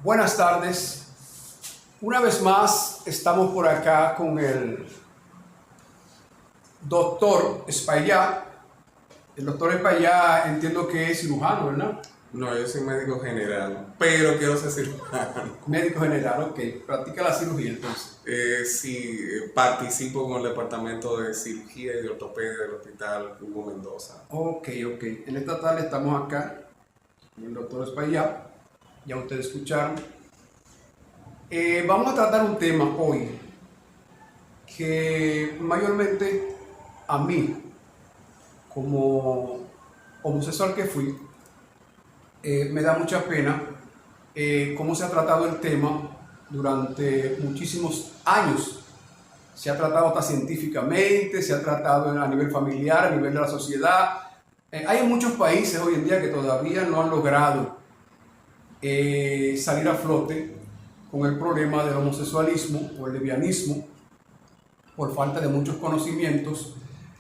Buenas tardes. Una vez más estamos por acá con el doctor Espaillá. El doctor Espaillá entiendo que es cirujano, ¿verdad? No, yo soy médico general, pero quiero ser cirujano. Médico general, ok. Practica la cirugía entonces. Sí, participo con el departamento de cirugía y de ortopedia del Hospital Hugo Mendoza. Ok. En esta tarde estamos acá con el doctor Espaillá. Ya ustedes escucharon. Vamos a tratar un tema hoy que mayormente a mí, como homosexual que fui, me da mucha pena cómo se ha tratado el tema durante muchísimos años. Se ha tratado hasta científicamente, se ha tratado a nivel familiar, a nivel de la sociedad. Hay muchos países hoy en día que todavía no han logrado salir a flote con el problema del homosexualismo o el lesbianismo por falta de muchos conocimientos,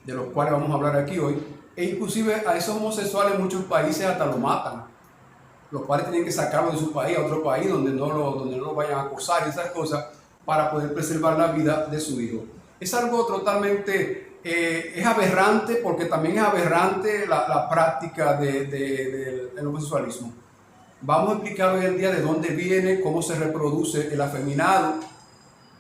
de los cuales vamos a hablar aquí hoy. E inclusive a esos homosexuales en muchos países hasta lo matan. Los padres tienen que sacarlo de su país a otro país donde no lo vayan a acosar y esas cosas para poder preservar la vida de su hijo. Es algo totalmente, es aberrante, porque también es aberrante la práctica del homosexualismo. Vamos a explicar hoy en día de dónde viene, cómo se reproduce el afeminado,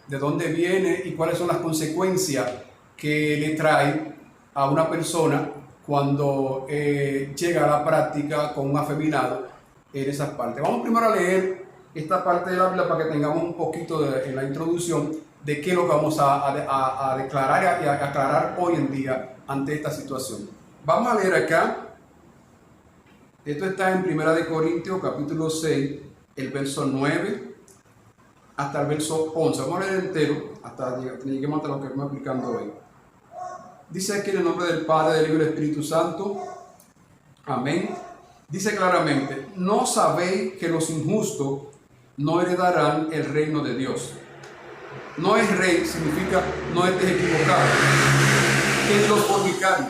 de dónde viene y cuáles son las consecuencias que le trae a una persona cuando llega a la práctica con un afeminado en esas partes. Vamos primero a leer esta parte de la Biblia para que tengamos un poquito en la introducción de qué es lo que vamos a declarar y a aclarar hoy en día ante esta situación. Vamos a leer acá. Esto está en 1 Corintios capítulo 6, el verso 9 hasta el verso 11. Vamos a leer entero hasta lleguemos hasta lo que estamos aplicando hoy. Dice aquí en el nombre del Padre, del Hijo y del Espíritu Santo. Amén. Dice claramente: ¿no sabéis que los injustos no heredarán el reino de Dios? No es rey significa no estés equivocado. Que ni los fornicarios,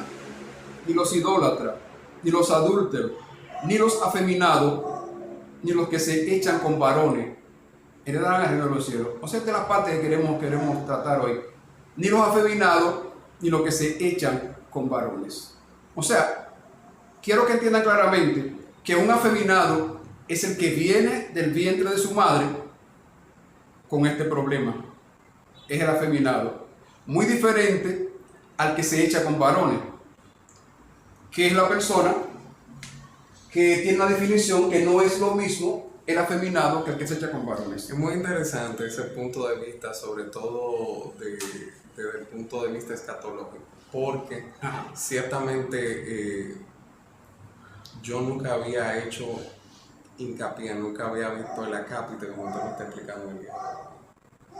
ni los idólatras, ni los adúlteros, ni los afeminados, ni los que se echan con varones heredarán el reino de los cielos. O sea, esta es la parte que queremos tratar hoy. Ni los afeminados, ni los que se echan con varones. O sea, quiero que entiendan claramente que un afeminado es el que viene del vientre de su madre con este problema. Es el afeminado. Muy diferente al que se echa con varones, que es la persona que tiene una definición que no es lo mismo el afeminado que el que se echa con varones. Es muy interesante ese punto de vista, sobre todo desde el punto de vista escatológico, porque ciertamente yo nunca había hecho hincapié, nunca había visto el acápite como usted me está explicando el día.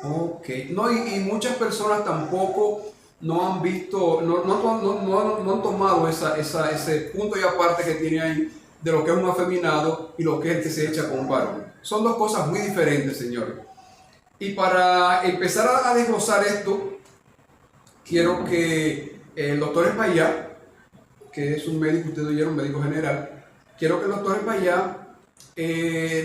Ok, no, y muchas personas tampoco no han visto, no han tomado ese punto y aparte que tiene ahí de lo que es un afeminado y lo que es el que se echa con un varón. Son dos cosas muy diferentes, señores. Y para empezar a desglosar esto, quiero que el doctor Espaillá, que es un médico, usted oyeron, un médico general, quiero que el doctor Espaillá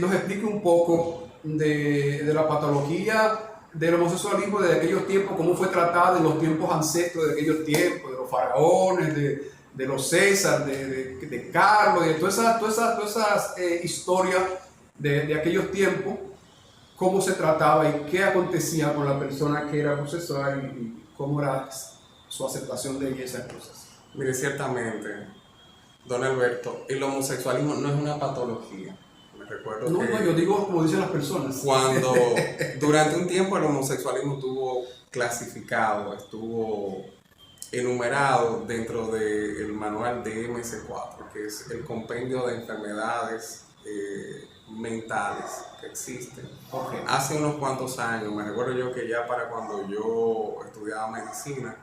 nos explique un poco de la patología del homosexualismo desde aquellos tiempos, cómo fue tratada en los tiempos ancestros de aquellos tiempos, de los faraones, de los César, de Carlos, de todas esas historias de aquellos tiempos, cómo se trataba y qué acontecía con la persona que era homosexual y cómo era su aceptación de ella y esas cosas. Mire, ciertamente, don Alberto, el homosexualismo no es una patología. Me recuerdo no, yo digo como dicen las personas. Cuando durante un tiempo el homosexualismo estuvo clasificado, estuvo enumerado dentro del manual DMS-4, que es el compendio de enfermedades mentales que existen. Okay. Hace unos cuantos años, me recuerdo yo que ya para cuando yo estudiaba medicina,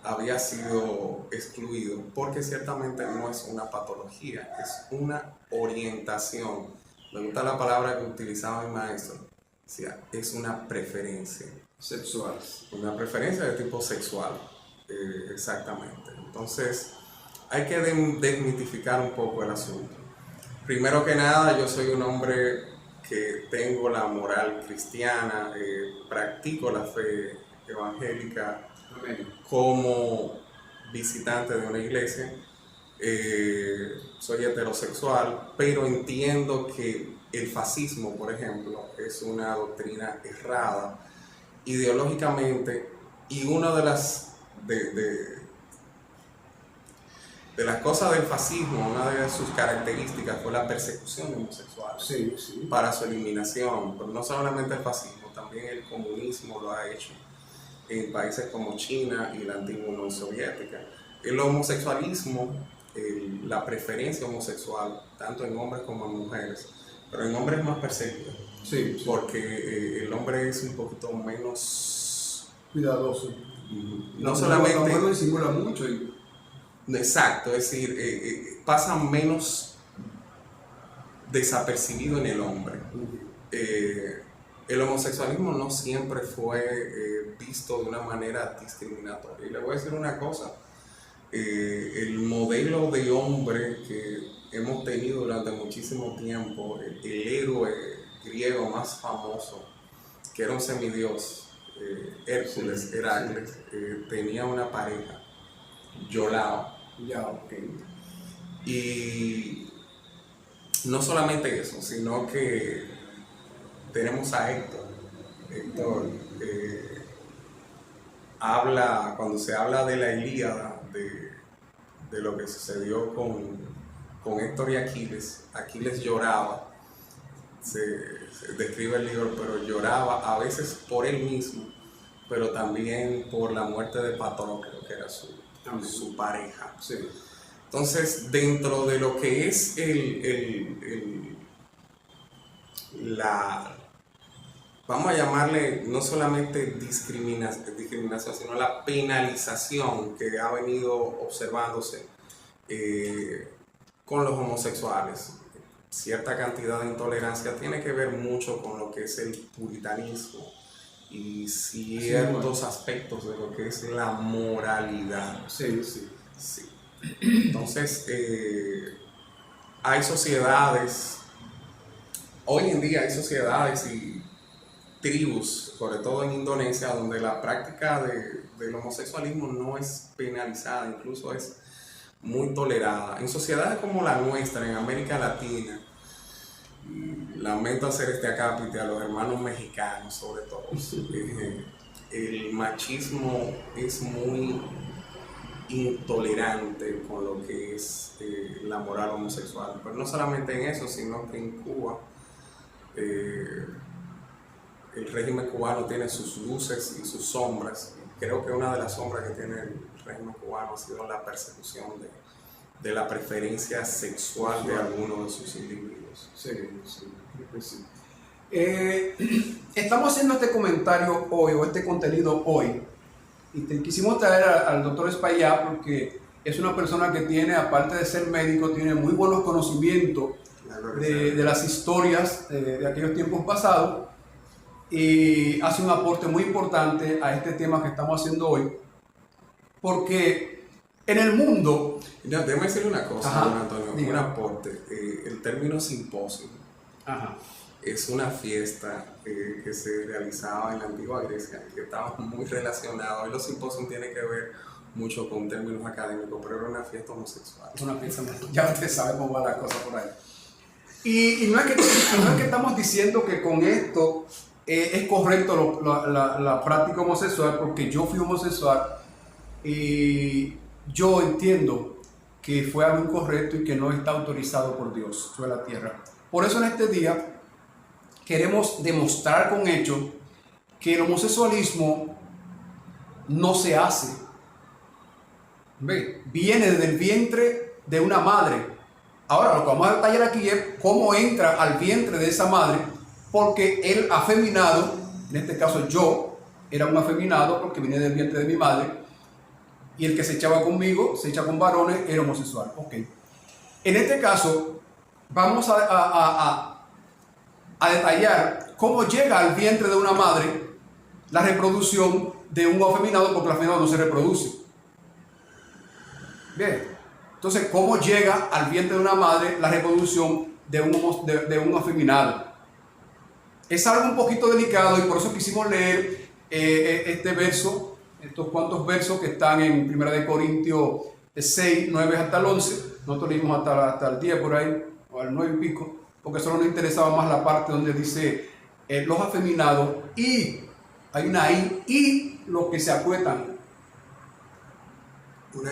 había sido excluido, porque ciertamente no es una patología, es una orientación. Me gusta la palabra que utilizaba mi maestro, o sea, es una preferencia sexual. Una preferencia de tipo sexual, exactamente. Entonces, hay que desmitificar un poco el asunto. Primero que nada, yo soy un hombre que tengo la moral cristiana, practico la fe evangélica como visitante de una iglesia, soy heterosexual, pero entiendo que el fascismo, por ejemplo, es una doctrina errada ideológicamente, y una de las de las cosas del fascismo, una de sus características fue la persecución de homosexuales, Sí, sí. para su eliminación. Pero no solamente el fascismo, también el comunismo lo ha hecho en países como China y la antigua Unión Soviética. El homosexualismo, la preferencia homosexual, tanto en hombres como en mujeres, pero en hombres es más perseguido, Sí, sí. porque el hombre es un poquito menos Cuidadoso. no solamente... La mujer lo disimula mucho. Exacto, es decir, pasa menos desapercibido en el hombre. El homosexualismo no siempre fue visto de una manera discriminatoria. Y le voy a decir una cosa, el modelo de hombre que hemos tenido durante muchísimo tiempo, el héroe griego más famoso, que era un semidios, Hércules, Heracles, tenía una pareja, Yolao. Ya, ok. Y no solamente eso, sino que tenemos a Héctor. Héctor habla, cuando se habla de la Ilíada, de lo que sucedió con Héctor y Aquiles. Aquiles lloraba, se describe el libro, pero lloraba a veces por él mismo, pero también por la muerte de Patroclo, que era su pareja. Sí. Entonces, dentro de lo que es vamos a llamarle no solamente discriminación, sino la penalización que ha venido observándose con los homosexuales. Cierta cantidad de intolerancia tiene que ver mucho con lo que es el puritanismo y ciertos aspectos de lo que es la moralidad. Sí, sí. Sí. Entonces, hay sociedades, hoy en día hay sociedades y tribus, sobre todo en Indonesia, donde la práctica del homosexualismo no es penalizada, incluso es muy tolerada. En sociedades como la nuestra, en América Latina, lamento hacer este acápite a los hermanos mexicanos, sobre todo, el machismo es muy intolerante con lo que es la moral homosexual. Pero no solamente en eso, sino que en Cuba el régimen cubano tiene sus luces y sus sombras. Creo que una de las sombras que tiene el régimen cubano ha sido la persecución de la preferencia sexual de algunos de sus individuos. Sí, sí, sí. Estamos haciendo este comentario hoy, o este contenido hoy, y quisimos traer al doctor Espaillá porque es una persona que tiene, aparte de ser médico, tiene muy buenos conocimientos de las historias de aquellos tiempos pasados, y hace un aporte muy importante a este tema que estamos haciendo hoy, porque en el mundo... No, déjame decirle una cosa, Ajá, don Antonio, diga. un aporte. El término simposio Ajá. es una fiesta que se realizaba en la antigua Grecia, que estaba muy relacionado. Hoy los simposios tienen que ver mucho con términos académicos, pero era una fiesta homosexual. Una fiesta, ya usted sabe cómo va la cosa por ahí. Y no es que estamos diciendo que con esto es correcto la práctica homosexual, porque yo fui homosexual y yo entiendo que fue algo incorrecto y que no está autorizado por Dios sobre la tierra. Por eso en este día queremos demostrar con hechos que el homosexualismo no se hace. ¿Ve? Viene desde el vientre de una madre. Ahora lo que vamos a detallar aquí es cómo entra al vientre de esa madre, porque el afeminado, en este caso yo, era un afeminado porque vine del vientre de mi madre, y el que se echaba conmigo, se echa con varones, era homosexual. Okay. En este caso, vamos a detallar cómo llega al vientre de una madre la reproducción de un afeminado, porque el afeminado no se reproduce. Bien, entonces, ¿cómo llega al vientre de una madre la reproducción de un afeminado? es algo un poquito delicado y por eso quisimos leer este verso, estos cuantos versos que están en 1 Corintios 6, 9 hasta el 11. Nosotros leímos hasta el 10 por ahí, o al 9 y pico, porque solo nos interesaba más la parte donde dice los afeminados y, hay una ahí, y los que se acuestan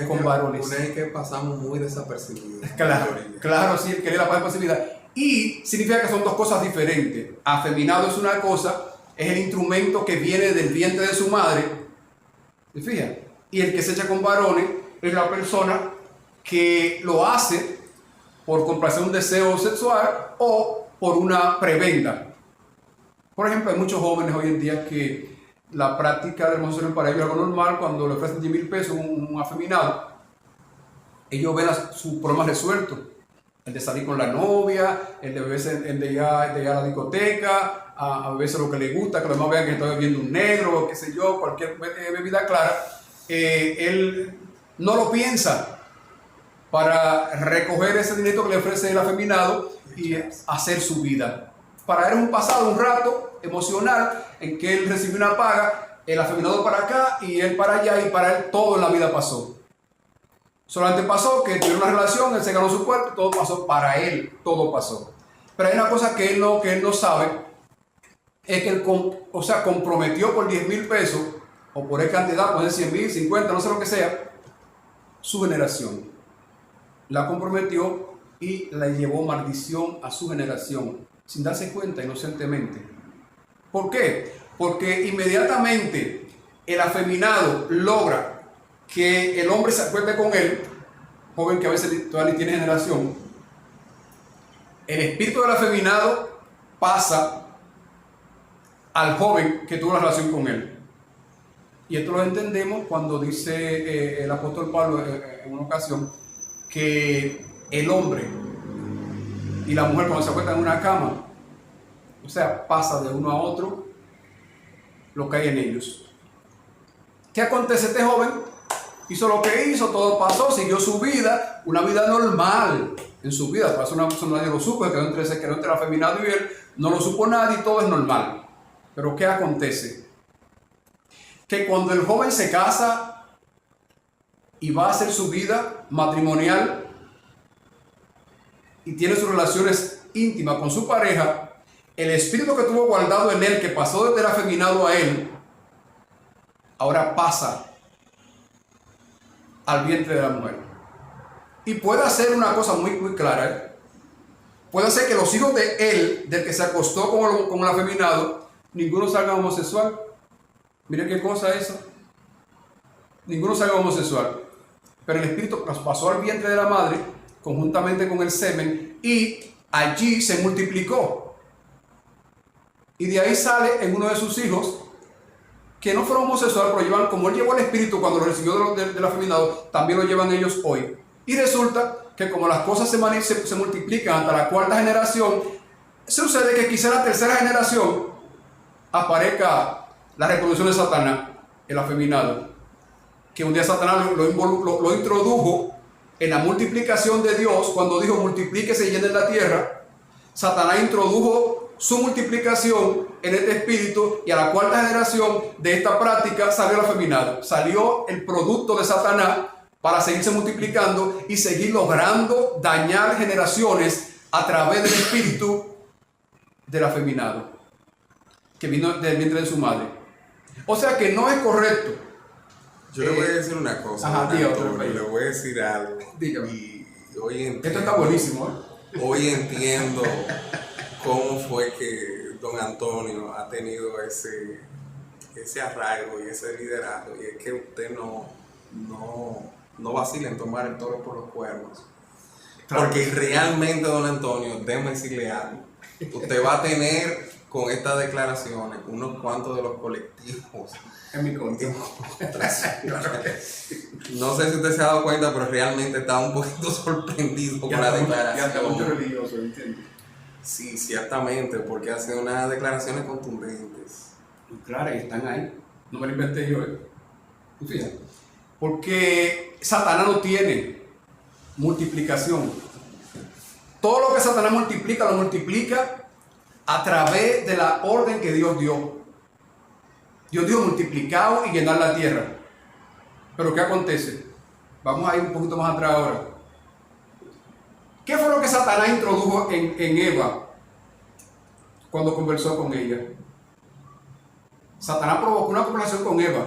con varones. Una vez que pasamos muy desapercibidos. Claro, sí, el que lee la palabra pasividad. Y significa que son dos cosas diferentes. Afeminado es una cosa, es el instrumento que viene del vientre de su madre. ¿Se fijan? Y el que se echa con varones es la persona que lo hace por complacer un deseo sexual o por una preventa. Por ejemplo, hay muchos jóvenes hoy en día que la práctica del homosexual para ellos es algo normal. Cuando le ofrecen 10,000 pesos a un afeminado, ellos ven sus problemas resueltos. El de salir con la novia, el de ir a la discoteca, a beberse lo que le gusta, que los demás vean que está bebiendo un negro, qué sé yo, cualquier bebida clara. Él no lo piensa para recoger ese dinero que le ofrece el afeminado y hacer su vida. Para él es un pasado, un rato emocional en que él recibió una paga, el afeminado para acá y él para allá, y para él todo en la vida pasó. Solamente pasó que tuvieron una relación, él se ganó su cuerpo, todo pasó para él, todo pasó. Pero hay una cosa que él no sabe, es que él comprometió por 10,000 pesos, o por esa cantidad, puede ser 100,000, 50, no sé lo que sea, su generación. La comprometió y la llevó maldición a su generación, sin darse cuenta, inocentemente. ¿Por qué? Porque inmediatamente el afeminado logra que el hombre se acuerde con él, joven que a veces todavía ni tiene generación, el espíritu del afeminado pasa al joven que tuvo la relación con él. Y esto lo entendemos cuando dice el apóstol Pablo en una ocasión que el hombre y la mujer cuando se acuestan en una cama, o sea, pasa de uno a otro lo que hay en ellos. ¿Qué acontece? Este joven hizo lo que hizo, todo pasó, siguió su vida, una vida normal en su vida. Por eso nadie lo supo, quedó entre el afeminado y él, no lo supo nadie y todo es normal. Pero ¿qué acontece? Que cuando el joven se casa y va a hacer su vida matrimonial y tiene sus relaciones íntimas con su pareja, el espíritu que tuvo guardado en él, que pasó desde el afeminado a él, ahora pasa al vientre de la mujer. Y puede hacer una cosa muy clara. Puede hacer que los hijos de él, del que se acostó con el afeminado, ninguno salga homosexual. Mire qué cosa es eso. Ninguno salga homosexual. Pero el espíritu pasó al vientre de la madre, conjuntamente con el semen, y allí se multiplicó. Y de ahí sale en uno de sus hijos, que no fueron homosexuales, pero llevan, como él llevó el espíritu cuando lo recibió del afeminado, también lo llevan ellos hoy. Y resulta que como las cosas se multiplican hasta la cuarta generación, sucede que quizá en la tercera generación aparezca la reproducción de Satanás, el afeminado, que un día Satanás lo introdujo en la multiplicación de Dios. Cuando dijo multiplíquese y llenen la tierra, Satanás introdujo su multiplicación en este espíritu, y a la cuarta generación de esta práctica salió el afeminado. Salió el producto de Satanás para seguirse multiplicando y seguir logrando dañar generaciones a través del espíritu del afeminado que vino del vientre de su madre. O sea que no es correcto. Yo le voy a decir una cosa. Ajá, le voy a decir algo. Dígame. Y hoy entiendo, esto está buenísimo, Hoy entiendo cómo fue que don Antonio ha tenido ese arraigo y ese liderazgo, y es que usted no vacila en tomar el toro por los cuernos. Claro. Porque realmente, don Antonio, déjeme decirle algo. Usted va a tener con estas declaraciones unos cuantos de los colectivos en mi contra. No sé si usted se ha dado cuenta, pero realmente está un poquito sorprendido con la declaración. Ya está religioso, ¿entiendes? Sí, ciertamente, porque ha sido unas declaraciones contundentes. Claro, y están ahí. No me lo inventé yo. Fíjate. Porque Satanás no tiene multiplicación. Todo lo que Satanás multiplica, lo multiplica a través de la orden que Dios dio. Dios dijo multiplicaos y llenar la tierra. Pero ¿qué acontece? Vamos a ir un poquito más atrás ahora. ¿Qué fue lo que Satanás introdujo en Eva cuando conversó con ella? Satanás provocó una conversación con Eva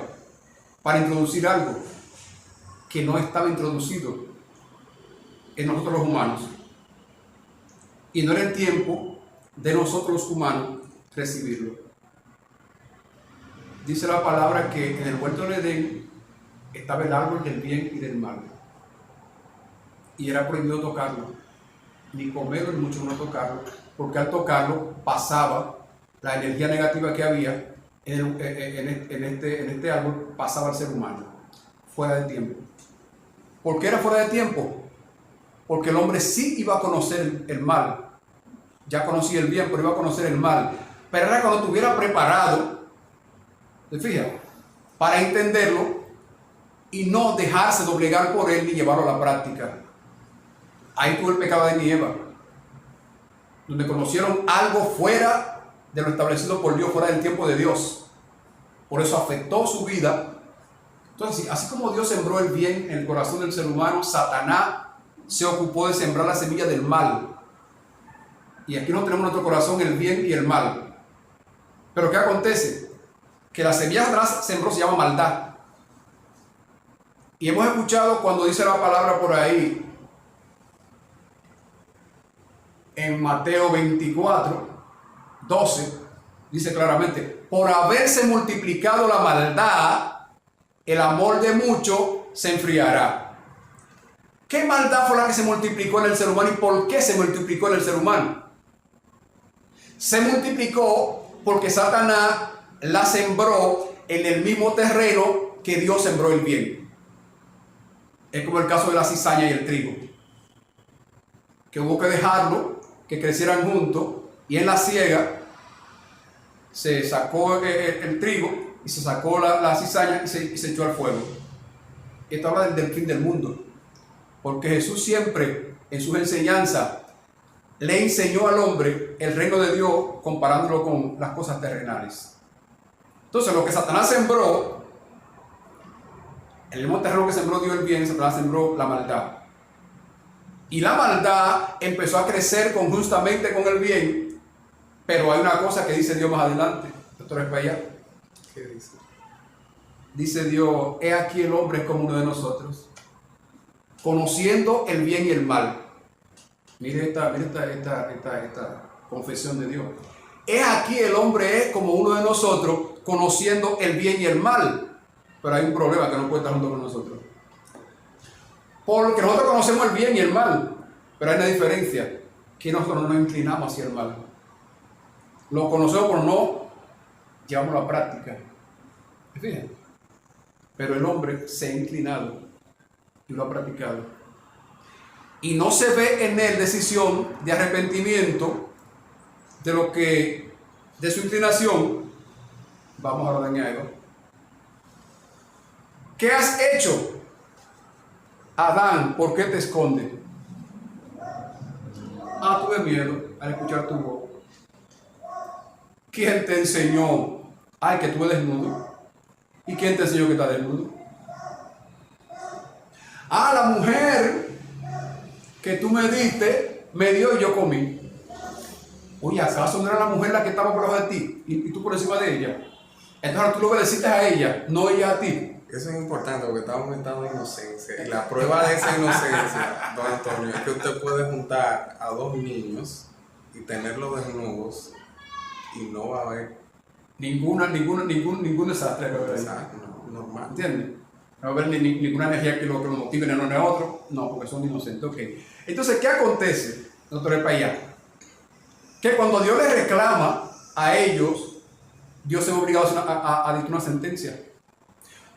para introducir algo que no estaba introducido en nosotros los humanos. Y no era el tiempo de nosotros los humanos recibirlo. Dice la palabra que en el huerto del Edén estaba el árbol del bien y del mal. Y era prohibido tocarlo, ni comerlo, ni mucho menos tocarlo, porque al tocarlo pasaba la energía negativa que había en este árbol, pasaba al ser humano, fuera de tiempo. ¿Por qué era fuera de tiempo? Porque el hombre sí iba a conocer el mal. Ya conocía el bien, pero iba a conocer el mal. Pero era cuando estuviera preparado, ¿te fijas? Para entenderlo y no dejarse doblegar por él ni llevarlo a la práctica. Ahí tuvo el pecado de Eva, donde conocieron algo fuera de lo establecido por Dios, fuera del tiempo de Dios. Por eso afectó su vida. Entonces, así como Dios sembró el bien en el corazón del ser humano, Satanás se ocupó de sembrar la semilla del mal. Y aquí no tenemos en nuestro corazón el bien y el mal. Pero ¿qué acontece? Que la semilla que Satanás sembró se llama maldad. Y hemos escuchado cuando dice la palabra por ahí, en Mateo 24, 12, dice claramente, por haberse multiplicado la maldad, el amor de muchos se enfriará. ¿Qué maldad fue la que se multiplicó en el ser humano y por qué se multiplicó en el ser humano? Se multiplicó porque Satanás la sembró en el mismo terreno que Dios sembró el bien. Es como el caso de la cizaña y el trigo, que hubo que dejarlo, que crecieran juntos, y en la siega se sacó el trigo y se sacó la cizaña y se echó al fuego. Esto habla del fin del mundo, porque Jesús siempre en sus enseñanzas le enseñó al hombre el reino de Dios comparándolo con las cosas terrenales. Entonces lo que Satanás sembró, el mismo terreno que sembró Dios el bien, Satanás sembró la maldad. Y la maldad empezó a crecer conjuntamente con el bien, pero hay una cosa que dice Dios más adelante. Doctor España, ¿qué dice? Dice Dios, he aquí el hombre es como uno de nosotros, conociendo el bien y el mal. Mire esta confesión de Dios. He aquí el hombre es como uno de nosotros, conociendo el bien y el mal. Pero hay un problema que no puede estar junto con nosotros. Porque nosotros conocemos el bien y el mal, pero hay una diferencia, que nosotros no nos inclinamos hacia el mal. Lo conocemos por no llevamos a la práctica. Fíjense. Pero el hombre se ha inclinado y lo ha practicado. Y no se ve en él decisión de arrepentimiento de su inclinación. Vamos a lo dañado. ¿Qué has hecho, Adán? ¿Por qué te escondes? Tuve miedo al escuchar tu voz. ¿Quién te enseñó? Que tú eres desnudo. ¿Y quién te enseñó que estás desnudo? La mujer que tú me diste, me dio y yo comí. Oye, ¿acaso no era la mujer la que estaba por debajo de ti y tú por encima de ella? Entonces tú lo obedeciste a ella, no ella a ti. Eso es importante porque estamos en estado de inocencia. Y la prueba de esa inocencia, don Antonio, es que usted puede juntar a dos niños y tenerlos desnudos y no va a haber ningún desastre. normal. ¿Entiendes? No va a haber ninguna energía que lo motive ni a uno ni a otro. No, porque son inocentes. Okay. Entonces, ¿qué acontece, doctor España? Que cuando Dios les reclama a ellos, Dios se ve obligado a dictar una sentencia.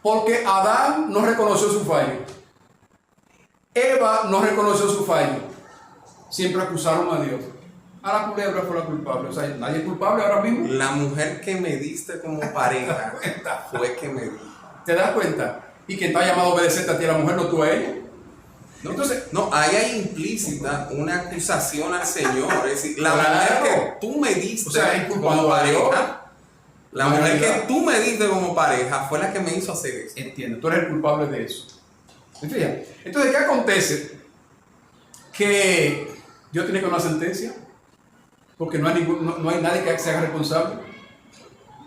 Porque Adán no reconoció su fallo. Eva no reconoció su fallo. Siempre acusaron a Dios. La culebra fue la culpable. O sea, nadie es culpable ahora mismo. La mujer que me diste como pareja fue que me dijo. ¿Te das cuenta? Y quien te ha llamado a obedecerte a ti, a la mujer, no tú a ella. ¿no? Entonces, no, ahí hay implícita una acusación al Señor. Es decir, la claro, mujer que tú me diste, o sea, es como culpando a Dios. pareja, la mujer que tú me diste como pareja fue la que me hizo hacer eso. Entiendo, tú eres el culpable de eso. ¿Me fijas? Entonces, ¿qué acontece? Que Dios tiene que dar una sentencia, porque no hay nadie que se haga responsable.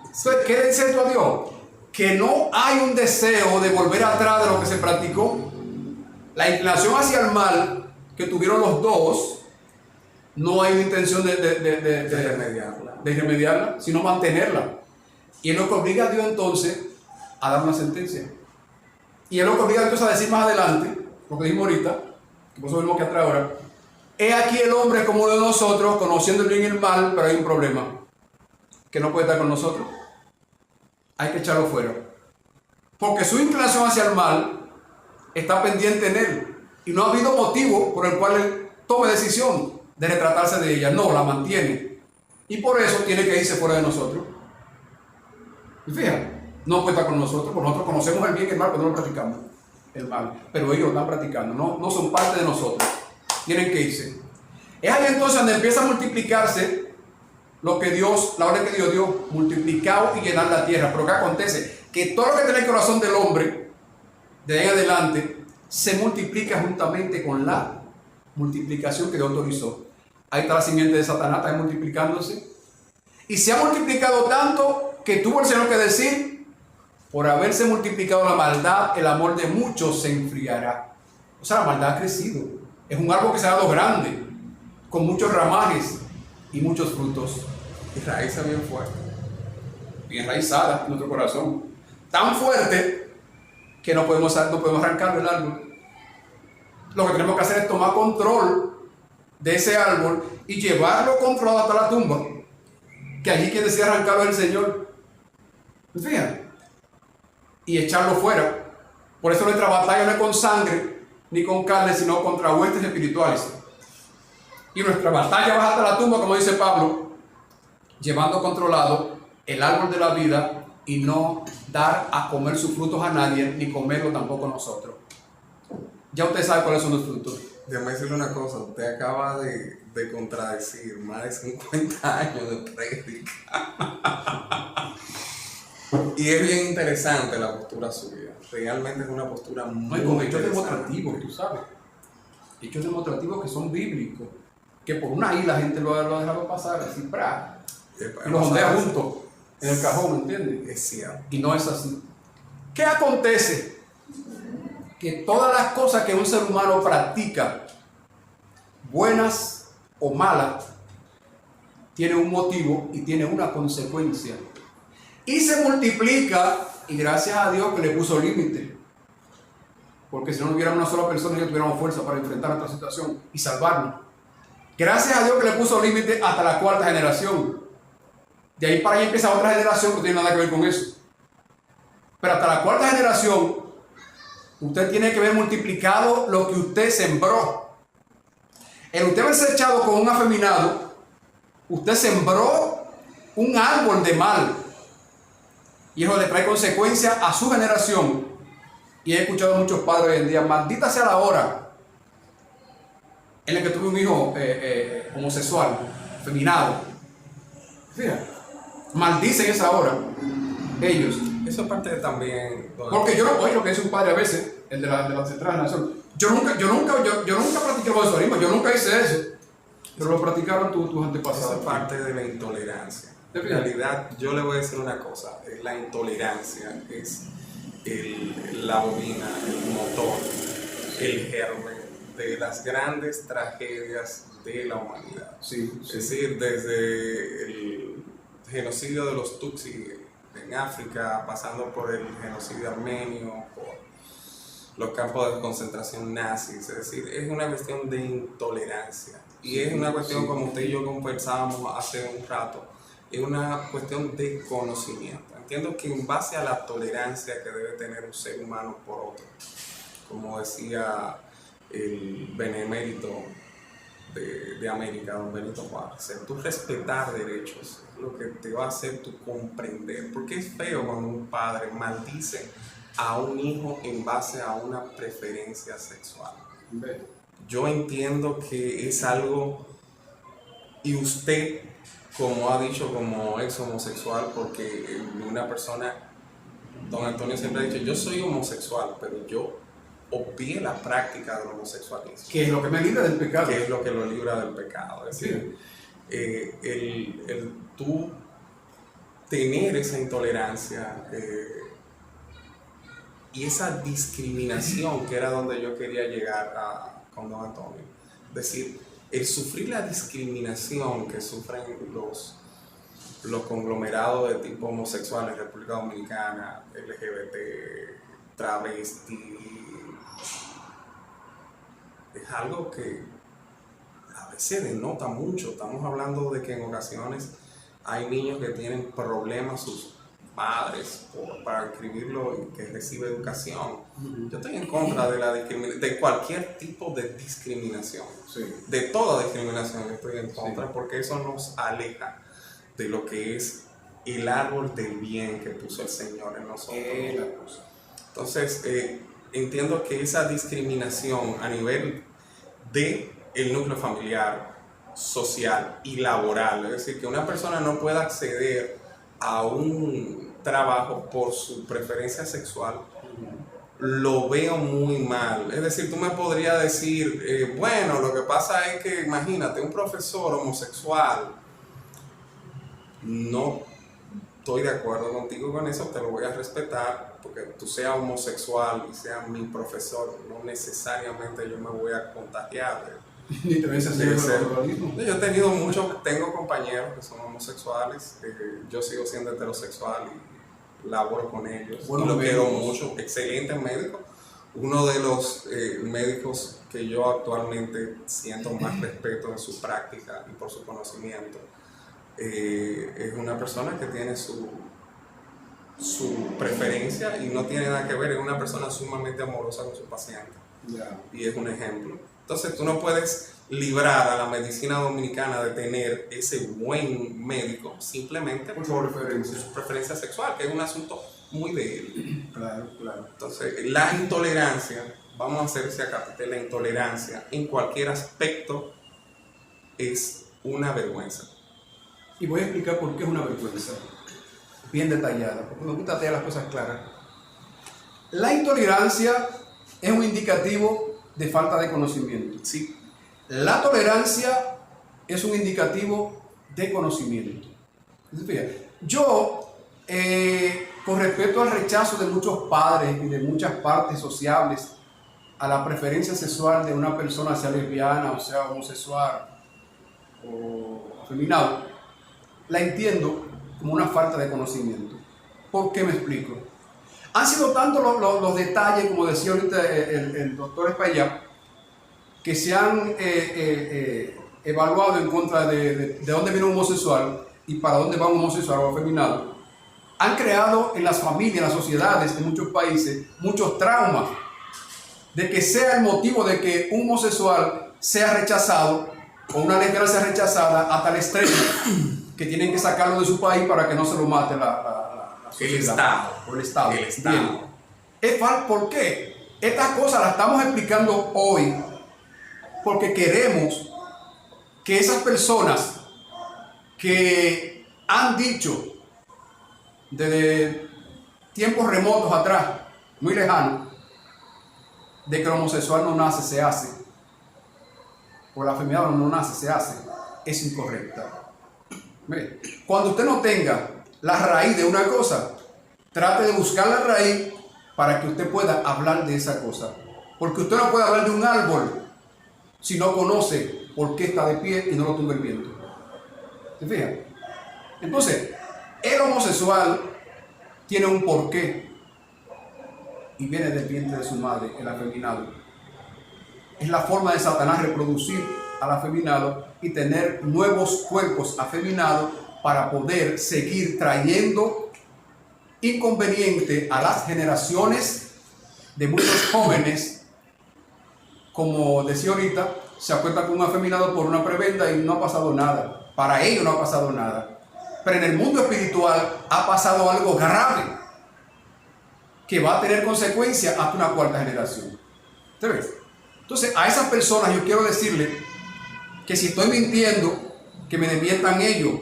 Entonces, ¿qué le dice esto a Dios? Que no hay un deseo de volver atrás de lo que se practicó. La inclinación hacia el mal que tuvieron los dos, no hay una intención de remediarla, sino mantenerla. Y es lo que obliga a Dios entonces a dar una sentencia. Y es lo que obliga entonces a decir más adelante, lo que dijimos ahorita, que por eso vemos que atrás ahora, he aquí el hombre como uno de nosotros, conociendo el bien y el mal, pero hay un problema, que no puede estar con nosotros. Hay que echarlo fuera. Porque su inclinación hacia el mal está pendiente en él. Y no ha habido motivo por el cual él tome decisión de retratarse de ella. No, la mantiene. Y por eso tiene que irse fuera de nosotros. Y fíjate, no puede estar con nosotros, porque nosotros conocemos el bien y el mal, pero no lo practicamos. El mal. Pero ellos lo están practicando, no son parte de nosotros. Tienen que irse. Es ahí entonces donde empieza a multiplicarse lo que Dios, la orden que Dios dio, multiplicado y llenar la tierra. Pero ¿qué acontece? Que todo lo que tiene el corazón del hombre, de ahí en adelante, se multiplica juntamente con la multiplicación que Dios autorizó. Ahí está la simiente de Satanás, está multiplicándose. Y se ha multiplicado tanto que tuvo el Señor que decir, por haberse multiplicado la maldad, el amor de muchos se enfriará. O sea, la maldad ha crecido. Es un árbol que se ha dado grande, con muchos ramajes y muchos frutos. Y raíz bien fuerte. Bien enraizada en nuestro corazón. Tan fuerte que no podemos arrancarlo el árbol. Lo que tenemos que hacer es tomar control de ese árbol y llevarlo controlado hasta la tumba. Que allí quien decide arrancarlo es el Señor. Fíjate. Y echarlo fuera. Por eso nuestra batalla no es con sangre ni con carne, sino contra huestes espirituales. Y nuestra batalla va hasta la tumba, como dice Pablo, llevando controlado el árbol de la vida y no dar a comer sus frutos a nadie, ni comerlo tampoco nosotros. Ya usted sabe cuáles son los frutos. Déjame decirle una cosa, usted acaba de contradecir más de 50 años de prédica. Y es bien interesante la postura suya. Realmente es una postura muy con hechos demostrativos, tú sabes. Hechos demostrativos que son bíblicos. Que por una I la gente lo ha dejado pasar así, ¡pra! Y los ondea juntos en el cajón, ¿entiendes? Es cierto. Y no es así. ¿Qué acontece? Que todas las cosas que un ser humano practica, buenas o malas, tienen un motivo y tienen una consecuencia. Y se multiplica, y gracias a Dios que le puso límite. Porque si no hubiera una sola persona que tuviéramos fuerza para enfrentar esta situación y salvarnos. Gracias a Dios que le puso límite hasta la cuarta generación. De ahí para allá empieza otra generación que no tiene nada que ver con eso. Pero hasta la cuarta generación, usted tiene que ver multiplicado lo que usted sembró. El usted haberse echado con un afeminado, usted sembró un árbol de mal. Y eso le trae consecuencias a su generación. Y he escuchado a muchos padres hoy en día, maldita sea la hora en la que tuve un hijo homosexual, afeminado. Fíjate, maldicen esa hora, ellos. Eso es parte de también. Porque yo no, oye lo que dice un padre a veces, el de la central de la nación. Yo nunca practiqué el homosexualismo, yo nunca hice eso. Pero lo practicaron tus antepasados. Eso es parte de la intolerancia. En realidad, yo le voy a decir una cosa: la intolerancia es la bobina, el motor, el germen de las grandes tragedias de la humanidad. Sí, es decir, desde el genocidio de los Tutsi en África, pasando por el genocidio armenio, por los campos de concentración nazis. Es decir, es una cuestión de intolerancia. Y es una cuestión, como usted y yo conversábamos hace un rato, es una cuestión de conocimiento. Entiendo que en base a la tolerancia que debe tener un ser humano por otro, como decía el benemérito de América, don Benito Juárez, tú respetar derechos es lo que te va a hacer tú comprender. Porque es feo cuando un padre maldice a un hijo en base a una preferencia sexual. Yo entiendo que es algo, y usted, como ha dicho, como ex homosexual, porque una persona, don Antonio siempre ha dicho, yo soy homosexual, pero yo obvié la práctica del homosexualismo. ¿Qué es lo que me libra del pecado? Que es lo que lo libra del pecado. Es decir, el tú tener esa intolerancia y esa discriminación, que era donde yo quería llegar con don Antonio. Es decir, el sufrir la discriminación que sufren los conglomerados de tipo homosexual en República Dominicana, LGBT, travesti, es algo que a veces denota mucho. Estamos hablando de que en ocasiones hay niños que tienen problemas sus padres para escribirlo y que recibe educación. Yo estoy en contra de la discriminación, de cualquier tipo de discriminación. Sí. De toda discriminación yo estoy en contra, porque eso nos aleja de lo que es el árbol del bien que puso el Señor en nosotros. Entonces, entiendo que esa discriminación a nivel de el núcleo familiar, social y laboral, es decir, que una persona no pueda acceder a un trabajo por su preferencia sexual, lo veo muy mal. Es decir, tú me podrías decir, bueno, lo que pasa es que, imagínate, un profesor homosexual, no estoy de acuerdo contigo con eso, te lo voy a respetar, porque tú seas homosexual y seas mi profesor, no necesariamente yo me voy a contagiar Ni te ves así de homosexualismo. Yo he tenido tengo compañeros que son homosexuales, yo sigo siendo heterosexual y laboro con ellos, bueno, y lo quiero mucho, excelente médico. Uno de los médicos que yo actualmente siento más respeto en su práctica y por su conocimiento, es una persona que tiene su preferencia y no tiene nada que ver, es una persona sumamente amorosa con su paciente. Yeah. Y es un ejemplo. Entonces tú no puedes librar a la medicina dominicana de tener ese buen médico simplemente por su preferencia sexual, que es un asunto muy de él. Claro. Entonces la intolerancia, vamos a hacer ese acápite, la intolerancia en cualquier aspecto es una vergüenza. Y voy a explicar por qué es una vergüenza, bien detallada, porque me gusta tener las cosas claras. La intolerancia es un indicativo de falta de conocimiento. Sí. La tolerancia es un indicativo de conocimiento. Yo, con respecto al rechazo de muchos padres y de muchas partes sociables a la preferencia sexual de una persona, sea lesbiana o sea homosexual o afeminado, la entiendo como una falta de conocimiento. ¿Por qué me explico? Han sido tantos los detalles, como decía ahorita el doctor Espaillat, que se han evaluado en contra de dónde viene un homosexual y para dónde va un homosexual o afeminado. Han creado en las familias, en las sociedades de muchos países, muchos traumas de que sea el motivo de que un homosexual sea rechazado o una lesbiana sea rechazada a tal extremo que tienen que sacarlo de su país para que no se lo mate la sociedad. El Estado. Bien. ¿Por qué? Estas cosas las estamos explicando hoy porque queremos que esas personas que han dicho desde tiempos remotos atrás, muy lejanos, de que el homosexual no nace, se hace, o la afeminada no nace, se hace, es incorrecta. Mire, cuando usted no tenga la raíz de una cosa, trate de buscar la raíz para que usted pueda hablar de esa cosa. Porque usted no puede hablar de un árbol si no conoce por qué está de pie y no lo tumba el viento. ¿Se fijan? Entonces, el homosexual tiene un porqué y viene del vientre de su madre, el afeminado. Es la forma de Satanás reproducir al afeminado y tener nuevos cuerpos afeminados para poder seguir trayendo inconveniente a las generaciones de muchos jóvenes. Como decía ahorita, se acuesta con un afeminado por una prebenda y no ha pasado nada. Para ellos no ha pasado nada. Pero en el mundo espiritual ha pasado algo grave que va a tener consecuencias hasta una cuarta generación. ¿Te ves? Entonces, a esas personas yo quiero decirle que si estoy mintiendo, que me desmientan ellos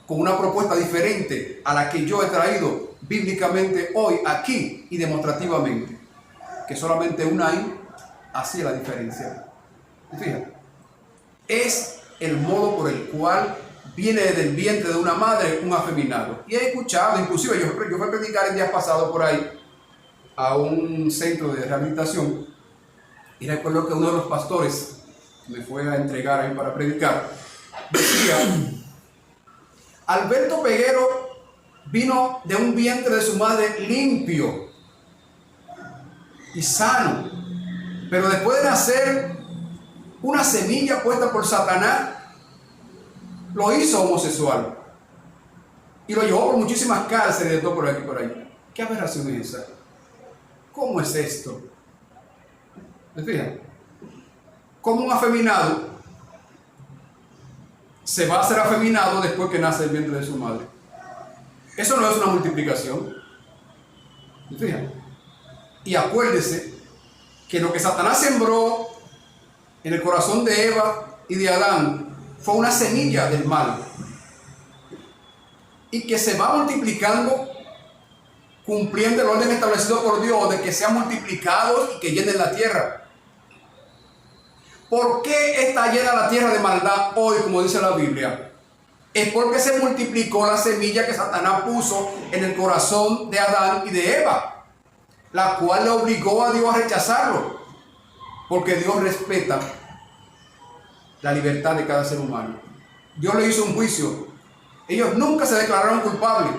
con una propuesta diferente a la que yo he traído bíblicamente hoy aquí y demostrativamente, que solamente una hay, así es la diferencia. Fíjate, es el modo por el cual viene desde el vientre de una madre un afeminado. Y he escuchado, inclusive yo fui a predicar el día pasado por ahí a un centro de rehabilitación y recuerdo que uno de los pastores que me fue a entregar ahí para predicar decía: Alberto Peguero vino de un vientre de su madre limpio y sano, pero después de nacer, una semilla puesta por Satanás lo hizo homosexual y lo llevó por muchísimas cárceles de todo por aquí y por ahí. ¿Qué aberración es esa? ¿Cómo es esto? ¿Me fijan? Como un afeminado se va a hacer afeminado después que nace el vientre de su madre. Eso no es una multiplicación. ¿Me fijan? Y acuérdese que lo que Satanás sembró en el corazón de Eva y de Adán fue una semilla del mal y que se va multiplicando cumpliendo el orden establecido por Dios de que sean multiplicados y que llenen la tierra. ¿Por qué está llena la tierra de maldad hoy, como dice la Biblia? Es porque se multiplicó la semilla que Satanás puso en el corazón de Adán y de Eva, la cual le obligó a Dios a rechazarlo, porque Dios respeta la libertad de cada ser humano. Dios le hizo un juicio. Ellos nunca se declararon culpables,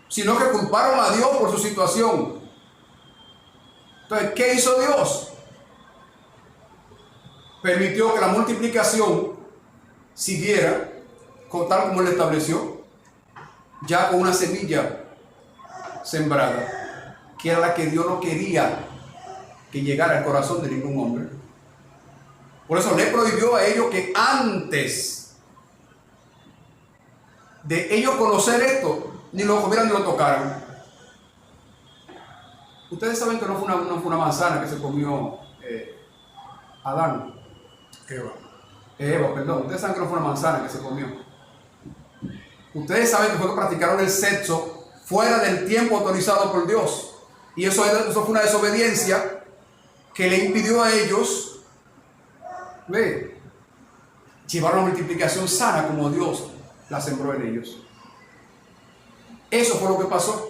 sino que culparon a Dios por su situación. Entonces, ¿qué hizo Dios? Permitió que la multiplicación siguiera tal como Él estableció, ya con una semilla sembrada, que era la que Dios no quería que llegara al corazón de ningún hombre. Por eso le prohibió a ellos que antes de ellos conocer esto, ni lo comieran ni lo tocaran. Ustedes saben que no fue una manzana que se comió Adán. Eva, perdón. Ustedes saben que no fue una manzana que se comió. Ustedes saben que fue que practicaron el sexo fuera del tiempo autorizado por Dios. Y eso fue una desobediencia que le impidió a ellos llevar una multiplicación sana como Dios la sembró en ellos. Eso fue lo que pasó.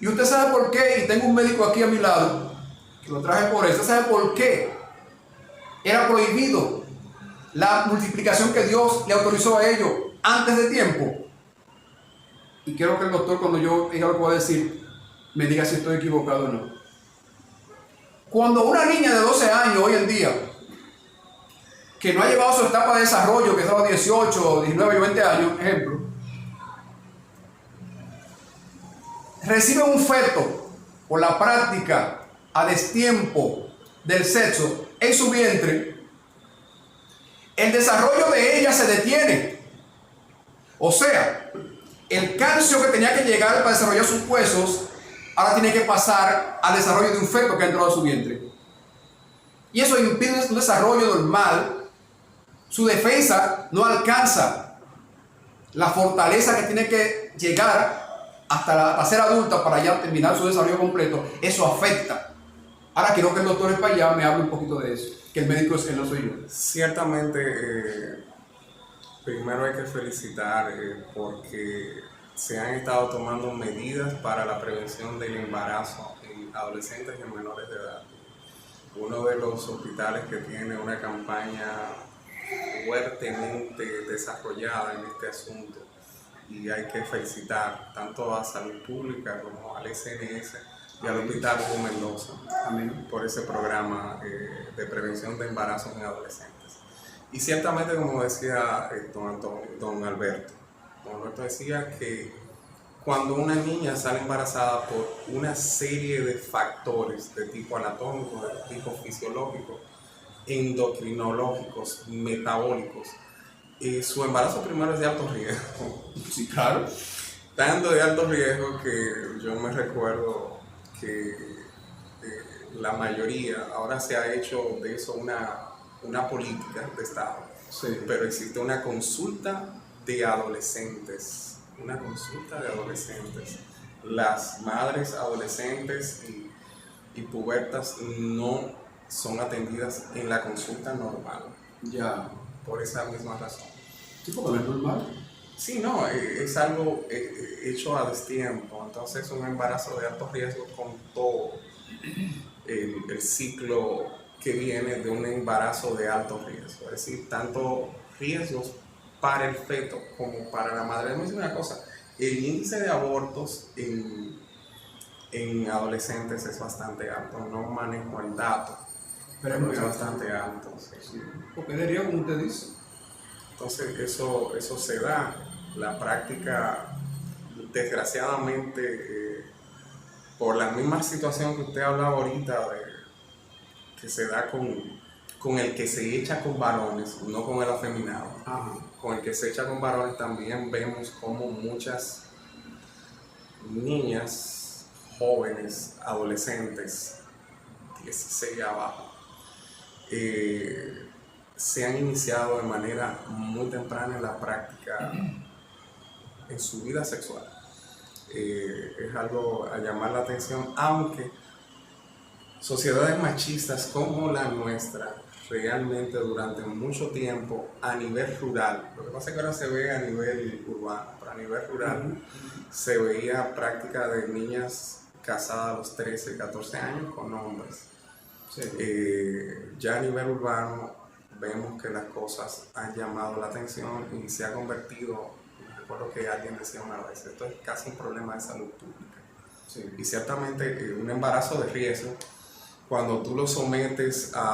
Y usted sabe por qué, y tengo un médico aquí a mi lado, que lo traje por eso. ¿Usted sabe por qué era prohibido la multiplicación que Dios le autorizó a ellos antes de tiempo? Y quiero que el doctor, cuando yo diga lo que voy a decir, me diga si estoy equivocado o no. Cuando una niña de 12 años hoy en día, que no ha llevado su etapa de desarrollo, que es a los 18, 19 y 20 años, ejemplo, recibe un feto por la práctica a destiempo del sexo en su vientre, el desarrollo de ella se detiene. O sea, el calcio que tenía que llegar para desarrollar sus huesos, ahora tiene que pasar al desarrollo de un feto que ha entrado a su vientre. Y eso impide un desarrollo normal. Su defensa no alcanza la fortaleza que tiene que llegar hasta ser adulta para ya terminar su desarrollo completo. Eso afecta. Ahora quiero que el doctor Espaillá me hable un poquito de eso, que el médico es él, no soy yo. Ciertamente, primero hay que felicitar porque se han estado tomando medidas para la prevención del embarazo en adolescentes y en menores de edad. Uno de los hospitales que tiene una campaña fuertemente desarrollada en este asunto, y hay que felicitar tanto a Salud Pública como al SNS y al Hospital Hugo Mendoza. Amén. Por ese programa de prevención de embarazos en adolescentes. Y ciertamente, como decía don Alberto decía que cuando una niña sale embarazada por una serie de factores de tipo anatómico, de tipo fisiológico, endocrinológicos, metabólicos, su embarazo primero es de alto riesgo. Sí, claro. Tanto de alto riesgo que yo me recuerdo que la mayoría, ahora se ha hecho de eso una política de Estado, Sí. pero existe una consulta de adolescentes, Las madres adolescentes y pubertas no son atendidas en la consulta normal, Ya. por esa misma razón. Sí, porque no es normal. Sí, no, es algo hecho a destiempo, entonces un embarazo de alto riesgo con todo el ciclo que viene de un embarazo de alto riesgo, es decir, tanto riesgos para el feto como para la madre. Déjame decir una cosa, el índice de abortos en adolescentes es bastante alto, no manejo el dato, pero es bastante alto. Sí. Porque de riesgo, como usted dice. Entonces eso se da, la práctica, desgraciadamente, por la misma situación que usted hablaba ahorita, que se da con el que se echa con varones, no con el afeminado. Ajá. Con el que se echa con varones también vemos como muchas niñas, jóvenes, adolescentes, 16 abajo, se han iniciado de manera muy temprana en la práctica en su vida sexual. Es algo a llamar la atención, aunque sociedades machistas como la nuestra realmente durante mucho tiempo a nivel rural, lo que pasa es que ahora se ve a nivel urbano, pero a nivel rural se veía práctica de niñas casadas a los 13, 14 años con hombres. Sí. Ya a nivel urbano vemos que las cosas han llamado la atención y se ha convertido, recuerdo que alguien decía una vez, esto es casi un problema de salud pública. Sí. Y ciertamente un embarazo de riesgo, cuando tú lo sometes a